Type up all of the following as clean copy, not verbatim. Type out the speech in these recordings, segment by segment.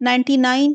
99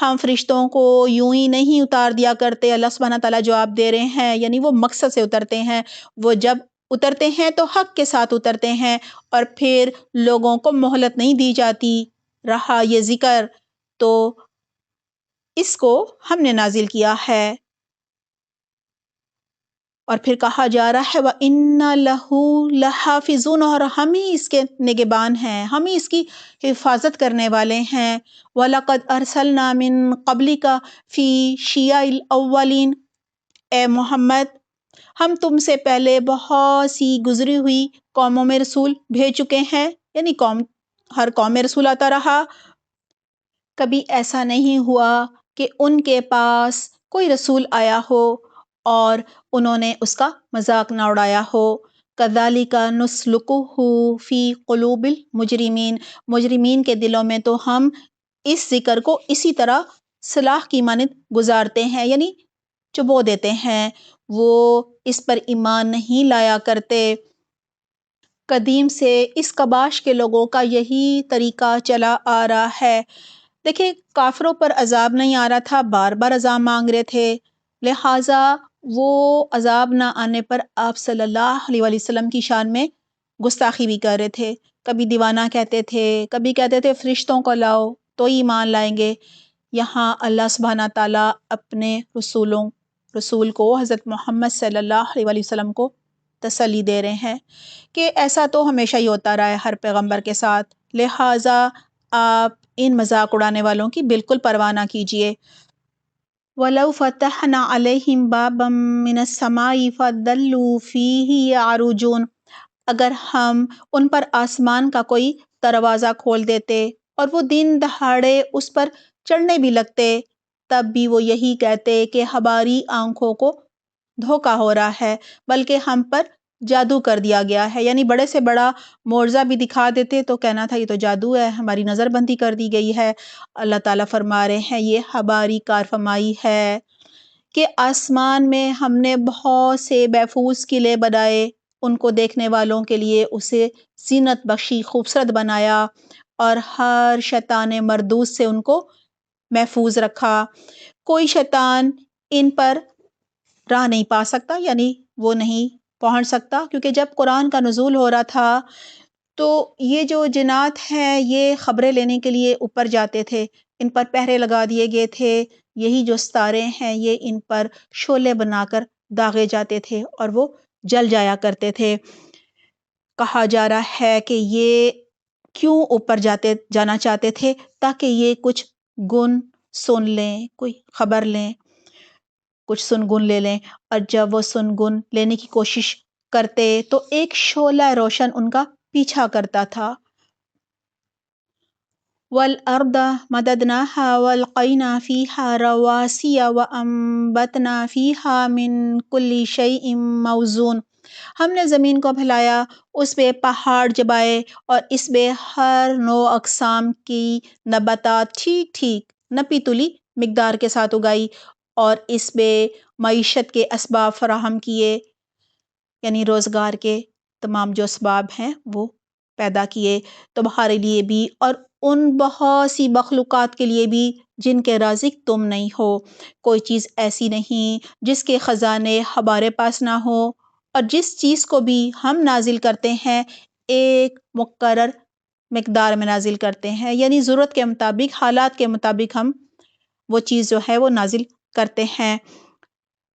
ہم فرشتوں کو یوں ہی نہیں اتار دیا کرتے، اللہ سبحانہ تعالیٰ جواب دے رہے ہیں، یعنی وہ مقصد سے اترتے ہیں، وہ جب اترتے ہیں تو حق کے ساتھ اترتے ہیں، اور پھر لوگوں کو مہلت نہیں دی جاتی۔ رہا یہ ذکر تو اس کو ہم نے نازل کیا ہے، اور پھر کہا جا رہا ہے وَإِنَّ لَهُ لَحَافِظُونَ، اور ہم ہی اس کے نگہبان ہیں، ہم ہی اس کی حفاظت کرنے والے ہیں۔ وَلَقَدْ أَرْسَلْنَا مِن قَبْلِكَ فِي شِيَعِ الْأَوَّلِينَ، اے محمد ہم تم سے پہلے بہت سی گزری ہوئی قوموں میں رسول بھیج چکے ہیں، یعنی ہر قوم میں رسول آتا رہا، کبھی ایسا نہیں ہوا کہ ان کے پاس کوئی رسول آیا ہو اور انہوں نے اس کا مذاق نہ اڑایا ہو۔ كَذَلِكَ نُسْلُكُهُ فِي قُلُوبِ الْمُجْرِمِينَ، مجرمین کے دلوں میں تو ہم اس ذکر کو اسی طرح سلاخ کی مانند گزارتے ہیں، یعنی چبو دیتے ہیں، وہ اس پر ایمان نہیں لایا کرتے۔ قدیم سے اس قبائش کے لوگوں کا یہی طریقہ چلا آ رہا ہے۔ دیکھیں کافروں پر عذاب نہیں آ رہا تھا، بار بار عذاب مانگ رہے تھے، لہٰذا وہ عذاب نہ آنے پر آپ صلی اللہ علیہ وآلہ وسلم کی شان میں گستاخی بھی کر رہے تھے، کبھی دیوانہ کہتے تھے، کبھی کہتے تھے فرشتوں کو لاؤ تو ہی ایمان لائیں گے۔ یہاں اللہ سبحانہ تعالیٰ اپنے رسول کو حضرت محمد صلی اللہ علیہ وآلہ وسلم کو تسلی دے رہے ہیں کہ ایسا تو ہمیشہ ہی ہوتا رہا ہے ہر پیغمبر کے ساتھ، لہٰذا آپ ان مذاق اڑانے والوں کی بالکل پرواہ نہ کیجیے۔ وَلَوْ فَتَحْنَا عَلَيْهِمْ بَابًا مِّنَ السَّمَاءِ فَظَلُّوا فِيهِ يَعْرُجُونَ، اگر ہم ان پر آسمان کا کوئی دروازہ کھول دیتے اور وہ دن دہاڑے اس پر چڑھنے بھی لگتے، تب بھی وہ یہی کہتے کہ ہماری آنکھوں کو دھوکا ہو رہا ہے، بلکہ ہم پر جادو کر دیا گیا ہے، یعنی بڑے سے بڑا معجزہ بھی دکھا دیتے تو کہنا تھا یہ تو جادو ہے، ہماری نظر بندی کر دی گئی ہے۔ اللہ تعالیٰ فرما رہے ہیں یہ ہماری کار فرمائی ہے کہ آسمان میں ہم نے بہت سے محفوظ قلعے بنائے، ان کو دیکھنے والوں کے لیے اسے زینت بخشی، خوبصورت بنایا، اور ہر شیطان مردود سے ان کو محفوظ رکھا۔ کوئی شیطان ان پر راہ نہیں پا سکتا، یعنی وہ نہیں پہنچ سکتا، کیونکہ جب قرآن کا نزول ہو رہا تھا تو یہ جو جنات ہیں یہ خبریں لینے کے لیے اوپر جاتے تھے، ان پر پہرے لگا دیے گئے تھے، یہی جو ستارے ہیں یہ ان پر شعلے بنا کر داغے جاتے تھے اور وہ جل جایا کرتے تھے۔ کہا جا رہا ہے کہ یہ کیوں اوپر جانا چاہتے تھے؟ تاکہ یہ کچھ گن سن لیں، کوئی خبر لیں، کچھ سنگن لے لیں، اور جب وہ سنگن لینے کی کوشش کرتے تو ایک شعلہ روشن ان کا پیچھا کرتا تھا۔ وَالْأَرْضَ مَدَدْنَاهَا وَأَلْقَيْنَا فِيهَا رَوَاسِيَ وَأَنبَتْنَا فِيهَا مِن كُلِّ شَيْءٍ مَّوْزُونٍ، ہم نے زمین کو پھیلایا، اس میں پہاڑ جمائے اور اس میں ہر نوع اقسام کی نباتات ٹھیک ٹھیک نپی تلی مقدار کے ساتھ اگائی، اور اس میں معیشت کے اسباب فراہم کیے، یعنی روزگار کے تمام جو اسباب ہیں وہ پیدا کیے تمہارے لیے بھی اور ان بہت سی مخلوقات کے لیے بھی جن کے رازق تم نہیں ہو۔ کوئی چیز ایسی نہیں جس کے خزانے ہمارے پاس نہ ہو، اور جس چیز کو بھی ہم نازل کرتے ہیں ایک مقرر مقدار میں نازل کرتے ہیں، یعنی ضرورت کے مطابق، حالات کے مطابق ہم وہ چیز جو ہے وہ نازل کرتے ہیں۔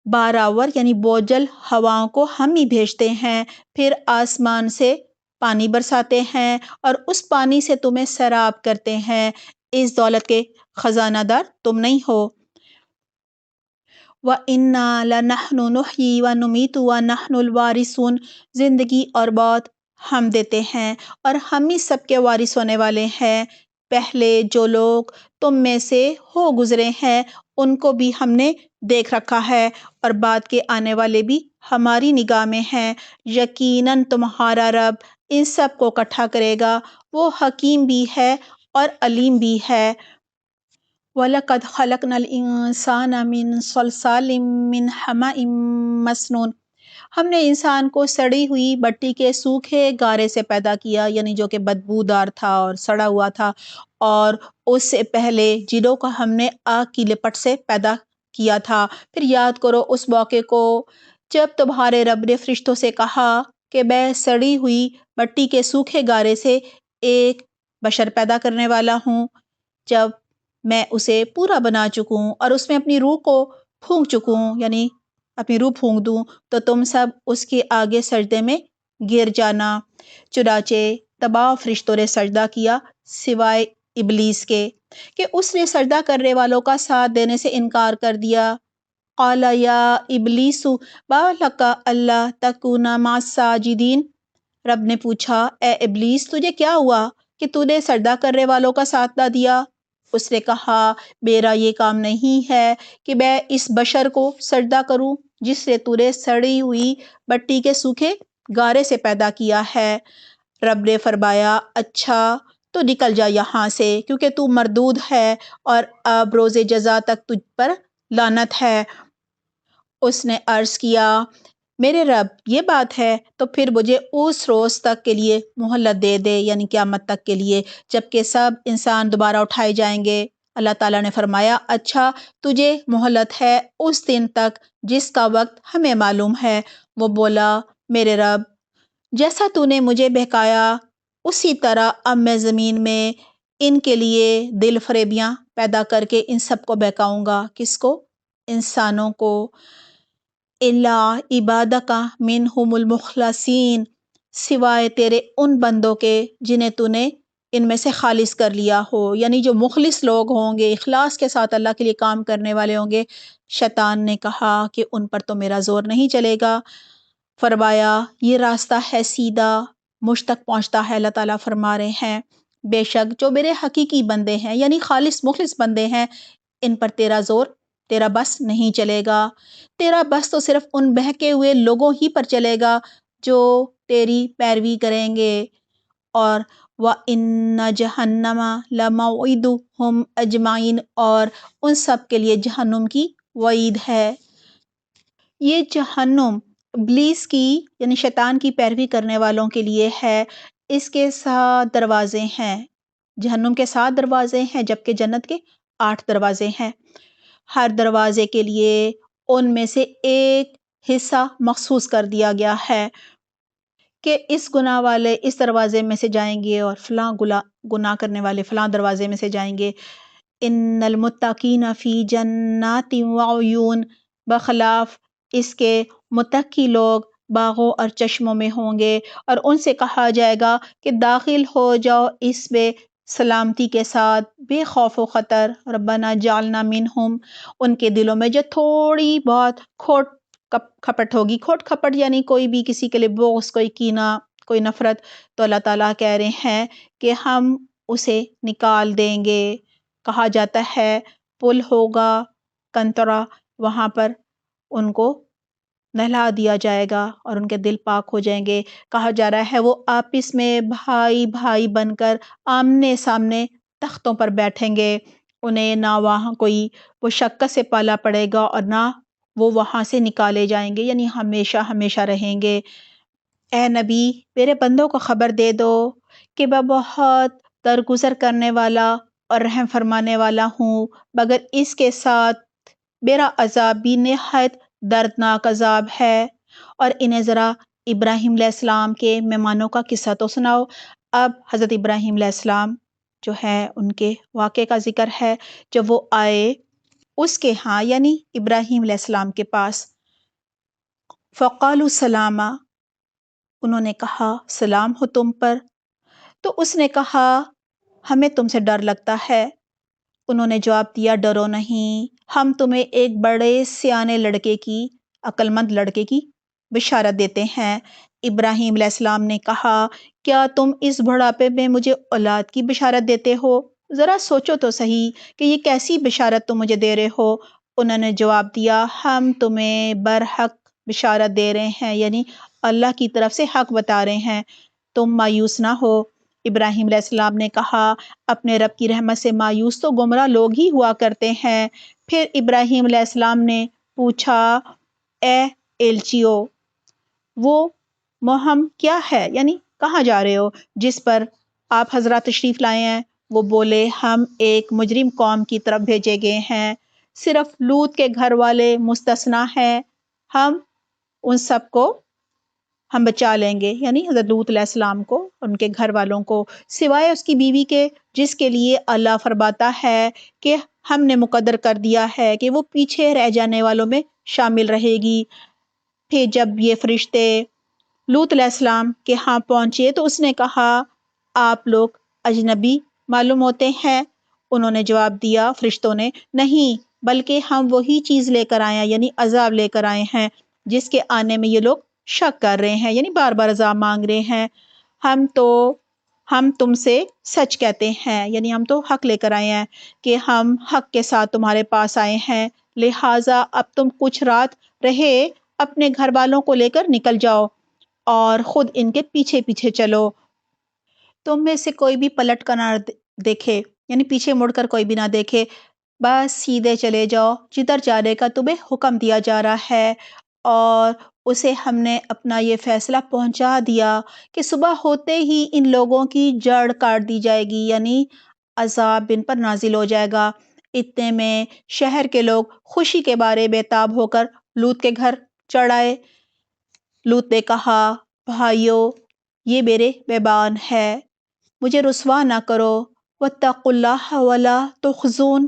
باراور یعنی بوجھل ہواؤں کو ہم ہی بھیجتے ہیں، پھر آسمان سے پانی برساتے ہیں اور اس پانی سے تمہیں سیراب کرتے ہیں، اس دولت کے خزانہ دار تم نہیں ہو۔ وَإِنَّا لَنَحْنُ نُحْيِي وَنُمِيتُ وَنَحْنُ الْوَارِثُونَ، زندگی اور موت ہم دیتے ہیں اور ہم ہی سب کے وارث ہونے والے ہیں۔ پہلے جو لوگ تم میں سے ہو گزرے ہیں ان کو بھی ہم نے دیکھ رکھا ہے، اور بعد کے آنے والے بھی ہماری نگاہ میں ہیں۔ یقیناً تمہارا رب ان سب کو اکٹھا کرے گا، وہ حکیم بھی ہے اور علیم بھی ہے۔ وَلَقَدْ خَلَقْنَا الْإِنسَانَ مِنْ صَلْصَالٍ مِّنْ حَمَإٍ مَّسْنُونٍ، ہم نے انسان کو سڑی ہوئی مٹی کے سوکھے گارے سے پیدا کیا، یعنی جو کہ بدبودار تھا اور سڑا ہوا تھا، اور اس سے پہلے جنوں کو ہم نے آگ کی لپٹ سے پیدا کیا تھا۔ پھر یاد کرو اس موقع کو جب تمہارے رب نے فرشتوں سے کہا کہ میں سڑی ہوئی مٹی کے سوکھے گارے سے ایک بشر پیدا کرنے والا ہوں۔ جب میں اسے پورا بنا چکوں اور اس میں اپنی روح کو پھونک چکوں، یعنی اپنی روح پھونک دوں، تو تم سب اس کے آگے سجدے میں گر جانا۔ چنانچہ تمام فرشتوں نے سجدہ کیا سوائے ابلیس کے کہ اس نے سجدہ کرنے والوں کا ساتھ دینے سے انکار کر دیا۔ قال یا ابلیس ما لک الا تکون مع الساجدین، رب نے پوچھا اے ابلیس تجھے کیا ہوا کہ تو نے سجدہ کرنے والوں کا ساتھ نہ دیا؟ اس نے کہا میرا یہ کام نہیں ہے کہ میں اس بشر کو سجدہ کروں جس سے تو نے سڑی ہوئی مٹی کے سوکھے گارے سے پیدا کیا ہے۔ رب نے فرمایا اچھا تو نکل جا یہاں سے، کیونکہ تو مردود ہے اور اب روز جزا تک تجھ پر لعنت ہے۔ اس نے عرض کیا میرے رب یہ بات ہے تو پھر مجھے اس روز تک کے لیے مہلت دے دے، یعنی قیامت تک کے لیے، جبکہ سب انسان دوبارہ اٹھائے جائیں گے۔ اللہ تعالیٰ نے فرمایا اچھا تجھے مہلت ہے اس دن تک جس کا وقت ہمیں معلوم ہے۔ وہ بولا میرے رب جیسا تو نے مجھے بہکایا اسی طرح اب میں زمین میں ان کے لیے دل فریبیاں پیدا کر کے ان سب کو بہکاؤں گا۔ کس کو؟ انسانوں کو۔ الا عبادک منہم المخلصین، سوائے تیرے ان بندوں کے جنہیں تو نے ان میں سے خالص کر لیا ہو، یعنی جو مخلص لوگ ہوں گے، اخلاص کے ساتھ اللہ کے لیے کام کرنے والے ہوں گے۔ شیطان نے کہا کہ ان پر تو میرا زور نہیں چلے گا۔ فرمایا یہ راستہ ہے سیدھا، مجھ تک پہنچتا ہے۔ اللہ تعالیٰ فرما رہے ہیں بے شک جو میرے حقیقی بندے ہیں، یعنی خالص مخلص بندے ہیں، ان پر تیرا زور، تیرا بس نہیں چلے گا۔ تیرا بس تو صرف ان بہکے ہوئے لوگوں ہی پر چلے گا جو تیری پیروی کریں گے۔ اور وَإِنَّ جَهَنَّمَ لَمَوْعِدُهُمْ أَجْمَعِينَ، اور ان سب کے لیے جہنم کی وعید ہے۔ یہ جہنم ابلیس کی یعنی شیطان کی پیروی کرنے والوں کے لیے ہے۔ اس کے 7 دروازے ہیں، جہنم کے 7 دروازے ہیں، جبکہ جنت کے 8 دروازے ہیں۔ ہر دروازے کے لیے ان میں سے ایک حصہ مخصوص کر دیا گیا ہے کہ اس گناہ والے اس دروازے میں سے جائیں گے اور فلاں گناہ کرنے والے فلاں دروازے میں سے جائیں گے۔ ان المتقین فی جنات وعیون، بخلاف اس کے متقی لوگ باغوں اور چشموں میں ہوں گے، اور ان سے کہا جائے گا کہ داخل ہو جاؤ اس میں سلامتی کے ساتھ، بے خوف و خطر۔ ربنا جعلنا منہم، ان کے دلوں میں جو تھوڑی بہت کھوٹ کھپٹ ہوگی، کھوٹ کھپٹ یعنی کوئی بھی کسی کے لیے بغض، کوئی کینہ، کوئی نفرت، تو اللہ تعالیٰ کہہ رہے ہیں کہ ہم اسے نکال دیں گے۔ کہا جاتا ہے پل ہوگا کنترا، وہاں پر ان کو نہلا دیا جائے گا اور ان کے دل پاک ہو جائیں گے۔ کہا جا رہا ہے وہ آپس میں بھائی بھائی بن کر آمنے سامنے تختوں پر بیٹھیں گے، انہیں نہ وہاں کوئی وہ شکست سے پالا پڑے گا اور نہ وہ وہاں سے نکالے جائیں گے، یعنی ہمیشہ ہمیشہ رہیں گے۔ اے نبی میرے بندوں کو خبر دے دو کہ میں بہت درگزر کرنے والا اور رحم فرمانے والا ہوں، مگر اس کے ساتھ میرا عذاب بھی نہایت دردناک عذاب ہے۔ اور انہیں ذرا ابراہیم علیہ السلام کے مہمانوں کا قصہ تو سناؤ۔ اب حضرت ابراہیم علیہ السلام جو ہے ان کے واقعے کا ذکر ہے۔ جب وہ آئے اس کے ہاں یعنی ابراہیم علیہ السلام کے پاس، فقالوا سلاما، انہوں نے کہا سلام ہو تم پر۔ تو اس نے کہا ہمیں تم سے ڈر لگتا ہے۔ انہوں نے جواب دیا ڈرو نہیں، ہم تمہیں ایک بڑے سیانے لڑکے کی، عقل مند لڑکے کی بشارت دیتے ہیں۔ ابراہیم علیہ السلام نے کہا کیا تم اس بڑھاپے میں مجھے اولاد کی بشارت دیتے ہو؟ ذرا سوچو تو صحیح کہ یہ کیسی بشارت تم مجھے دے رہے ہو۔ انہوں نے جواب دیا ہم تمہیں برحق بشارت دے رہے ہیں، یعنی اللہ کی طرف سے حق بتا رہے ہیں، تم مایوس نہ ہو۔ ابراہیم علیہ السلام نے کہا اپنے رب کی رحمت سے مایوس تو گمراہ لوگ ہی ہوا کرتے ہیں۔ پھر ابراہیم علیہ السلام نے پوچھا اے ایلچیو، وہ مہم کیا ہے، یعنی کہاں جا رہے ہو جس پر آپ حضرات تشریف لائے ہیں؟ وہ بولے ہم ایک مجرم قوم کی طرف بھیجے گئے ہیں، صرف لوط کے گھر والے مستثنا ہیں، ہم ان سب کو ہم بچا لیں گے، یعنی حضرت لوط علیہ السلام کو، ان کے گھر والوں کو، سوائے اس کی بیوی کے، جس کے لیے اللہ فرماتا ہے کہ ہم نے مقدر کر دیا ہے کہ وہ پیچھے رہ جانے والوں میں شامل رہے گی۔ پھر جب یہ فرشتے لوط علیہ السلام کے ہاں پہنچے تو اس نے کہا آپ لوگ اجنبی معلوم ہوتے ہیں؟ انہوں نے جواب دیا، فرشتوں نے، نہیں بلکہ ہم وہی چیز لے کر آئے ہیں، یعنی عذاب لے کر آئے ہیں جس کے آنے میں یہ لوگ شک کر رہے ہیں، یعنی بار بار عذاب مانگ رہے ہیں۔ ہم تم سے سچ کہتے ہیں، یعنی ہم تو حق لے کر آئے ہیں کہ ہم حق کے ساتھ تمہارے پاس آئے ہیں، لہٰذا اب تم کچھ رات رہے اپنے گھر والوں کو لے کر نکل جاؤ اور خود ان کے پیچھے پیچھے چلو، تم میں سے کوئی بھی پلٹ کر نہ دیکھے، یعنی پیچھے مڑ کر کوئی بھی نہ دیکھے، بس سیدھے چلے جاؤ جدھر جانے کا تمہیں حکم دیا جا رہا ہے۔ اور اسے ہم نے اپنا یہ فیصلہ پہنچا دیا کہ صبح ہوتے ہی ان لوگوں کی جڑ کاٹ دی جائے گی، یعنی عذاب ان پر نازل ہو جائے گا۔ اتنے میں شہر کے لوگ خوشی کے بارے بےتاب ہو کر لوط کے گھر چڑھ آئے۔ لوط نے کہا بھائیو یہ میرے بیبان ہے، مجھے رسوا نہ کرو، واتقوا اللہ ولا تخزون،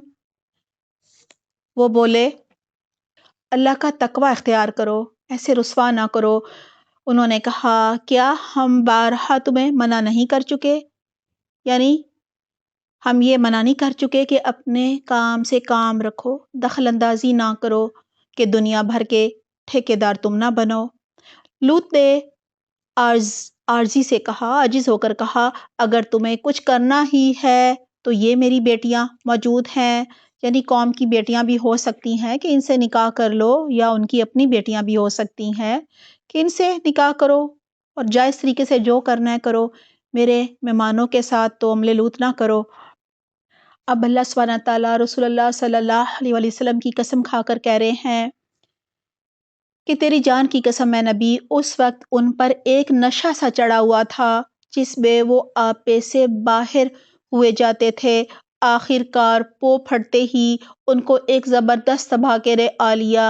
وہ بولے اللہ کا تقوی اختیار کرو، ایسے رسوا نہ کرو۔ انہوں نے کہا کیا ہم بارہا تمہیں منع نہیں کر چکے، یعنی ہم یہ منع نہیں کر چکے کہ اپنے کام سے کام رکھو، دخل اندازی نہ کرو، کہ دنیا بھر کے ٹھیکیدار تم نہ بنو۔ لوط نے عاجزی سے کہا، عاجز ہو کر کہا اگر تمہیں کچھ کرنا ہی ہے تو یہ میری بیٹیاں موجود ہیں، یعنی قوم کی بیٹیاں بھی ہو سکتی ہیں کہ ان سے نکاح کر لو، یا ان کی اپنی بیٹیاں بھی ہو سکتی ہیں کہ ان سے نکاح کرو اور جائز طریقے سے جو کرنا ہے کرو، میرے مہمانوں کے ساتھ تو عمل لوط نہ کرو۔ اب اللہ سبحانہ تعالیٰ رسول اللہ صلی اللہ علیہ وسلم کی قسم کھا کر کہہ رہے ہیں کہ تیری جان کی قسم ہے نبی، اس وقت ان پر ایک نشہ سا چڑھا ہوا تھا جس میں وہ آپے سے باہر ہوئے جاتے تھے، آخر کار پو پھٹتے ہی ان کو ایک زبردست دھماکے آ لیا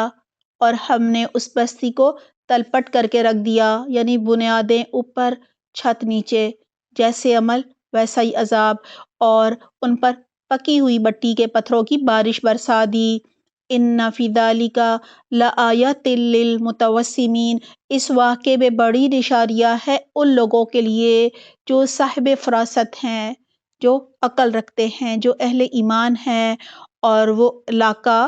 اور ہم نے اس بستی کو تلپٹ کر کے رکھ دیا، یعنی بنیادیں اوپر چھت نیچے، جیسے عمل ویسا ہی عذاب، اور ان پر پکی ہوئی مٹی کے پتھروں کی بارش برسا دی۔ ان فی ذالک لآیات للمتوسمین، اس واقعے میں بڑی نشانیاں ہے ان لوگوں کے لیے جو صاحب فراست ہیں، جو عقل رکھتے ہیں، جو اہل ایمان ہیں۔ اور وہ علاقہ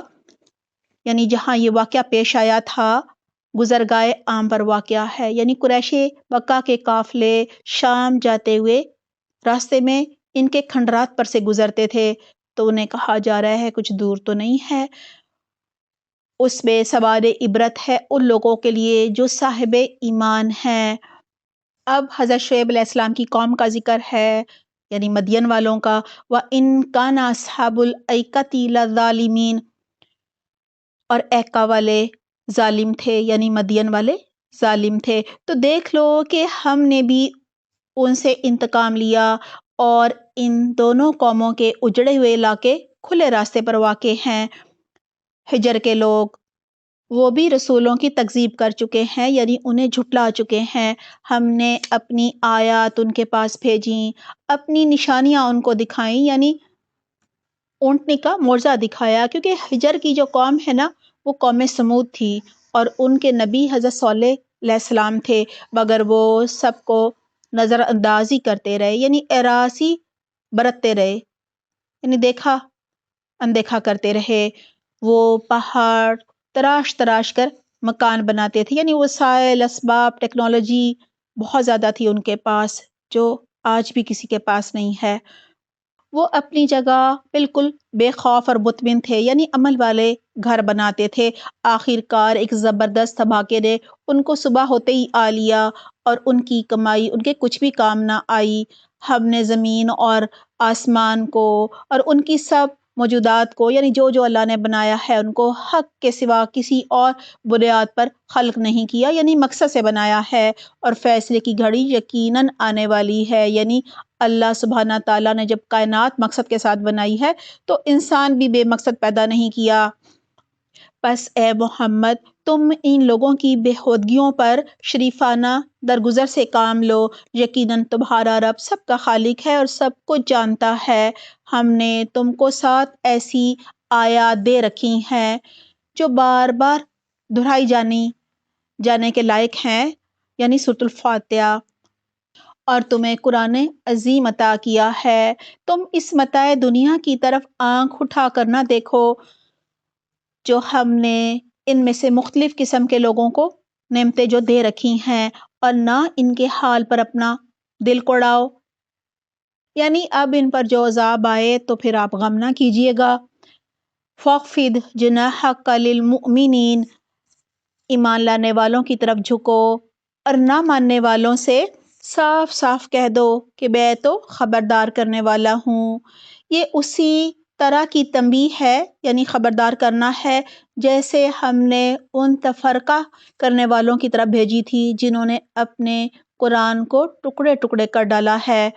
یعنی جہاں یہ واقعہ پیش آیا تھا گزرگاہ عام پر واقعہ ہے، یعنی قریش مکہ کے قافلے شام جاتے ہوئے راستے میں ان کے کھنڈرات پر سے گزرتے تھے، تو انہیں کہا جا رہا ہے کچھ دور تو نہیں ہے، اس میں سوال عبرت ہے ان لوگوں کے لیے جو صاحب ایمان ہیں۔ اب حضرت شعیب علیہ السلام کی قوم کا ذکر ہے، یعنی مدین والوں کا۔ وَإِن كَانَ أَصْحَابُ الْأَيْكَةِ لَظَالِمِينَ، اور ایکا والے ظالم تھے، یعنی مدین والے ظالم تھے، تو دیکھ لو کہ ہم نے بھی ان سے انتقام لیا، اور ان دونوں قوموں کے اجڑے ہوئے علاقے کھلے راستے پر واقع ہیں۔ ہجر کے لوگ وہ بھی رسولوں کی تکذیب کر چکے ہیں، یعنی انہیں جھٹلا چکے ہیں، ہم نے اپنی آیات ان کے پاس بھیجیں، اپنی نشانیاں ان کو دکھائیں، یعنی اونٹنی کا معجزہ دکھایا، کیونکہ ہجر کی جو قوم ہے نا وہ قوم سمود تھی، اور ان کے نبی حضرت صالح علیہ السلام تھے، مگر وہ سب کو نظر اندازی کرتے رہے، یعنی اراضی برتتے رہے، یعنی دیکھا اندیکھا کرتے رہے۔ وہ پہاڑ تراش تراش کر مکان بناتے تھے، یعنی وسائل اسباب ٹیکنالوجی بہت زیادہ تھی ان کے پاس، جو آج بھی کسی کے پاس نہیں ہے۔ وہ اپنی جگہ بالکل بے خوف اور مطمئن تھے، یعنی عمل والے گھر بناتے تھے۔ آخر کار ایک زبردست دھماکے نے ان کو صبح ہوتے ہی آ لیا، اور ان کی کمائی ان کے کچھ بھی کام نہ آئی۔ ہم نے زمین اور آسمان کو اور ان کی سب موجودات کو یعنی جو جو اللہ نے بنایا ہے ان کو حق کے سوا کسی اور بنیاد پر خلق نہیں کیا، یعنی مقصد سے بنایا ہے، اور فیصلے کی گھڑی یقیناً آنے والی ہے۔ یعنی اللہ سبحانہ تعالیٰ نے جب کائنات مقصد کے ساتھ بنائی ہے تو انسان بھی بے مقصد پیدا نہیں کیا۔ پس اے محمد تم ان لوگوں کی بے ہودگیوں پر شریفانہ درگزر سے کام لو، یقیناً تمہارا رب سب کا خالق ہے اور سب کچھ جانتا ہے۔ ہم نے تم کو 7 ایسی آیات دے رکھی ہیں جو بار بار دہرائی جانے کے لائق ہیں، یعنی سورۃ الفاتحہ، اور تمہیں قرآن عظیم عطا کیا ہے۔ تم اس متاع دنیا کی طرف آنکھ اٹھا کر نہ دیکھو جو ہم نے ان میں سے مختلف قسم کے لوگوں کو نعمتیں جو دے رکھی ہیں، اور نہ ان کے حال پر اپنا دل کو اڑاؤ، یعنی اب ان پر جو عذاب آئے تو پھر آپ غم نہ کیجیے گا۔ فَاخْفِضْ جَنَاحَكَ لِلْمُؤْمِنِينَ، ایمان لانے والوں کی طرف جھکو، اور نہ ماننے والوں سے صاف صاف کہہ دو کہ میں تو خبردار کرنے والا ہوں۔ یہ اسی طرح کی تنبیہ ہے، یعنی خبردار کرنا ہے، جیسے ہم نے ان تفرقہ کرنے والوں کی طرف بھیجی تھی جنہوں نے اپنے قرآن کو ٹکڑے ٹکڑے کر ڈالا ہے۔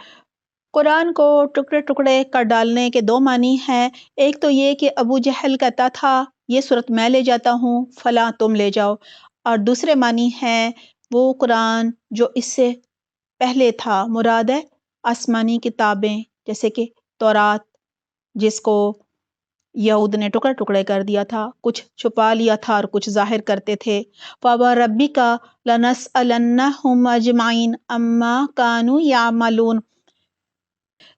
قرآن کو ٹکڑے ٹکڑے کر ڈالنے کے 2 معنی ہیں۔ ایک تو یہ کہ ابو جہل کہتا تھا یہ صورت میں لے جاتا ہوں، فلاں تم لے جاؤ، اور دوسرے معنی ہیں وہ قرآن جو اس سے پہلے تھا، مراد ہے آسمانی کتابیں جیسے کہ تورات، جس کو یہود نے ٹکڑے ٹکڑے کر دیا تھا، کچھ چھپا لیا تھا اور کچھ ظاہر کرتے تھے۔ فَوَرَبِّكَ لَنَسْأَلَنَّهُمْ أَجْمَعِينَ عَمَّا كَانُوا يَعْمَلُونَ،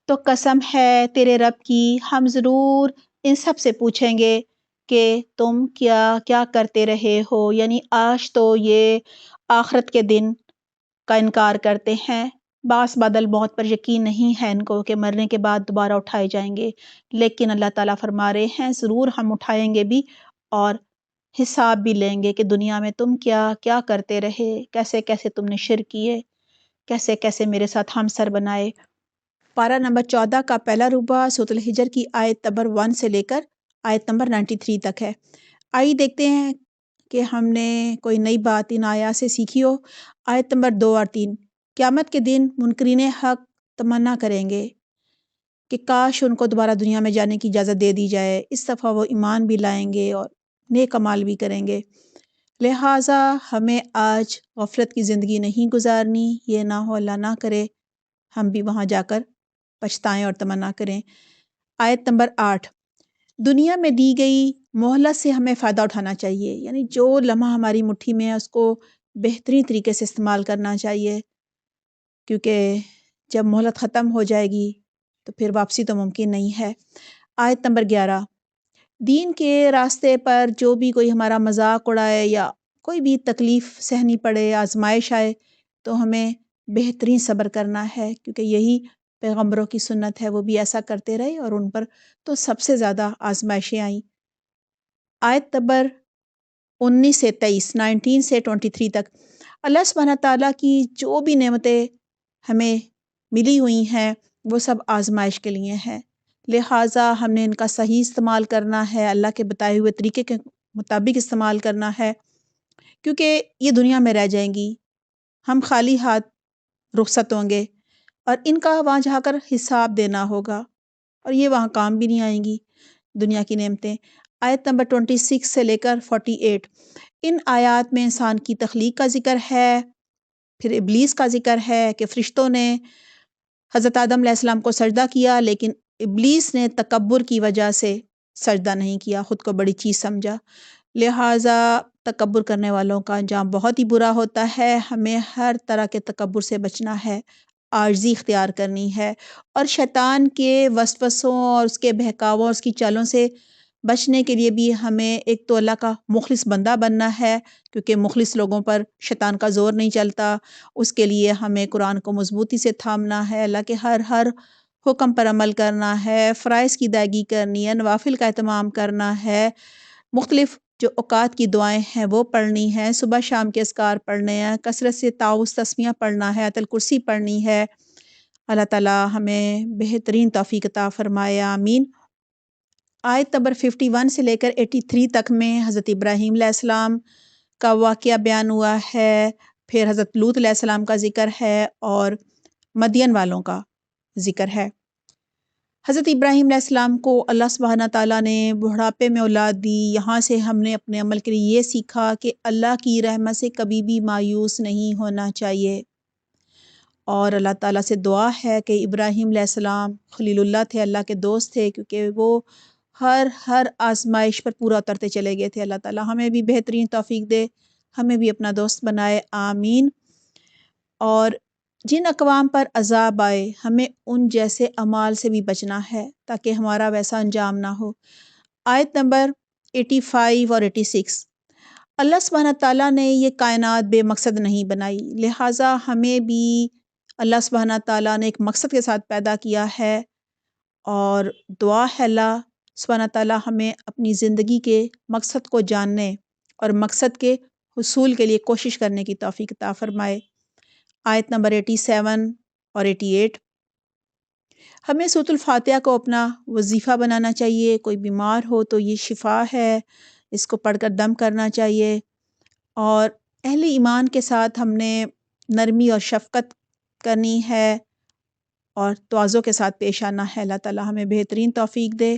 تو قسم ہے تیرے رب کی، ہم ضرور ان سب سے پوچھیں گے کہ تم کیا کیا کرتے رہے ہو، یعنی آج تو یہ آخرت کے دن کا انکار کرتے ہیں، بعث بعد الموت پر یقین نہیں ہے ان کو کہ مرنے کے بعد دوبارہ اٹھائے جائیں گے، لیکن اللہ تعالیٰ فرما رہے ہیں ضرور ہم اٹھائیں گے بھی اور حساب بھی لیں گے کہ دنیا میں تم کیا کیا کرتے رہے، کیسے کیسے تم نے شرک کیے، کیسے کیسے میرے ساتھ ہمسر بنائے۔ پارہ نمبر 14 کا پہلا ربع سورۃ الحجر کی آیت نمبر 1 سے لے کر آیت نمبر 93 تک ہے۔ آئیے دیکھتے ہیں کہ ہم نے کوئی نئی بات ان آیات سے سیکھی ہو۔ آیت نمبر 2 اور 3، قیامت کے دن منکرین حق تمنا کریں گے کہ کاش ان کو دوبارہ دنیا میں جانے کی اجازت دے دی جائے، اس دفعہ وہ ایمان بھی لائیں گے اور نیک اعمال بھی کریں گے، لہٰذا ہمیں آج غفلت کی زندگی نہیں گزارنی، یہ نہ ہو اللہ نہ کرے ہم بھی وہاں جا کر پچھتائیں اور تمنا کریں۔ آیت نمبر 8، دنیا میں دی گئی مہلت سے ہمیں فائدہ اٹھانا چاہیے، یعنی جو لمحہ ہماری مٹھی میں ہے اس کو بہترین طریقے سے استعمال کرنا چاہیے، کیونکہ جب مہلت ختم ہو جائے گی تو پھر واپسی تو ممکن نہیں ہے۔ آیت نمبر 11، دین کے راستے پر جو بھی کوئی ہمارا مذاق اڑائے یا کوئی بھی تکلیف سہنی پڑے، آزمائش آئے، تو ہمیں بہترین صبر کرنا ہے، کیونکہ یہی پیغمبروں کی سنت ہے، وہ بھی ایسا کرتے رہے اور ان پر تو سب سے زیادہ آزمائشیں آئیں۔ آیت نمبر 19 سے 23، 19 سے 23 تک، اللہ سبحانہ تعالیٰ کی جو بھی نعمتیں ہمیں ملی ہوئی ہیں وہ سب آزمائش کے لیے ہیں، لہٰذا ہم نے ان کا صحیح استعمال کرنا ہے، اللہ کے بتائے ہوئے طریقے کے مطابق استعمال کرنا ہے، کیونکہ یہ دنیا میں رہ جائیں گی، ہم خالی ہاتھ رخصت ہوں گے اور ان کا وہاں جا کر حساب دینا ہوگا، اور یہ وہاں کام بھی نہیں آئیں گی دنیا کی نعمتیں۔ آیت نمبر 26 سے لے کر 48، ان آیات میں انسان کی تخلیق کا ذکر ہے، پھر ابلیس کا ذکر ہے کہ فرشتوں نے حضرت آدم علیہ السلام کو سجدہ کیا، لیکن ابلیس نے تکبر کی وجہ سے سجدہ نہیں کیا، خود کو بڑی چیز سمجھا، لہٰذا تکبر کرنے والوں کا انجام بہت ہی برا ہوتا ہے۔ ہمیں ہر طرح کے تکبر سے بچنا ہے، عاجزی اختیار کرنی ہے، اور شیطان کے وسوسوں اور اس کے بہکاووں اور اس کی چالوں سے بچنے کے لیے بھی ہمیں ایک تو اللہ کا مخلص بندہ بننا ہے، کیونکہ مخلص لوگوں پر شیطان کا زور نہیں چلتا، اس کے لیے ہمیں قرآن کو مضبوطی سے تھامنا ہے، اللہ کے ہر حکم پر عمل کرنا ہے، فرائض کی ادائیگی کرنی ہے، نوافل کا اہتمام کرنا ہے، مختلف جو اوقات کی دعائیں ہیں وہ پڑھنی ہیں، صبح شام کے اذکار پڑھنے ہیں، کثرت سے تعوذ تسمیہ پڑھنا ہے، آیت الکرسی پڑھنی ہے۔ اللہ تعالیٰ ہمیں بہترین توفیق عطا فرمائے، آمین۔ آیت نمبر 51 سے لے کر 83 تک میں حضرت ابراہیم علیہ السلام کا واقعہ بیان ہوا ہے، پھر حضرت لوط علیہ السلام کا ذکر ہے اور مدین والوں کا ذکر ہے۔ حضرت ابراہیم علیہ السلام کو اللہ سبحانہ تعالیٰ نے بڑھاپے میں اولاد دی۔ یہاں سے ہم نے اپنے عمل کے لیے یہ سیکھا کہ اللہ کی رحمت سے کبھی بھی مایوس نہیں ہونا چاہیے، اور اللہ تعالیٰ سے دعا ہے کہ ابراہیم علیہ السلام خلیل اللہ تھے، اللہ کے دوست تھے، کیونکہ وہ ہر آزمائش پر پورا اترتے چلے گئے تھے۔ اللہ تعالیٰ ہمیں بھی بہترین توفیق دے، ہمیں بھی اپنا دوست بنائے، آمین۔ اور جن اقوام پر عذاب آئے ہمیں ان جیسے اعمال سے بھی بچنا ہے تاکہ ہمارا ویسا انجام نہ ہو۔ آیت نمبر 85 اور 86، اللہ سبحانہ تعالیٰ نے یہ کائنات بے مقصد نہیں بنائی، لہٰذا ہمیں بھی اللہ سبحانہ تعالیٰ نے ایک مقصد کے ساتھ پیدا کیا ہے، اور دعا ہے اللہ سبحانہ تعالیٰ ہمیں اپنی زندگی کے مقصد کو جاننے اور مقصد کے حصول کے لیے کوشش کرنے کی توفیق عطا فرمائے۔ آیت نمبر 87 اور 88، ہمیں سورۃ الفاتحہ کو اپنا وظیفہ بنانا چاہیے۔ کوئی بیمار ہو تو یہ شفا ہے، اس کو پڑھ کر دم کرنا چاہیے، اور اہل ایمان کے ساتھ ہم نے نرمی اور شفقت کرنی ہے اور تواضع کے ساتھ پیش آنا ہے۔ اللہ تعالیٰ ہمیں بہترین توفیق دے۔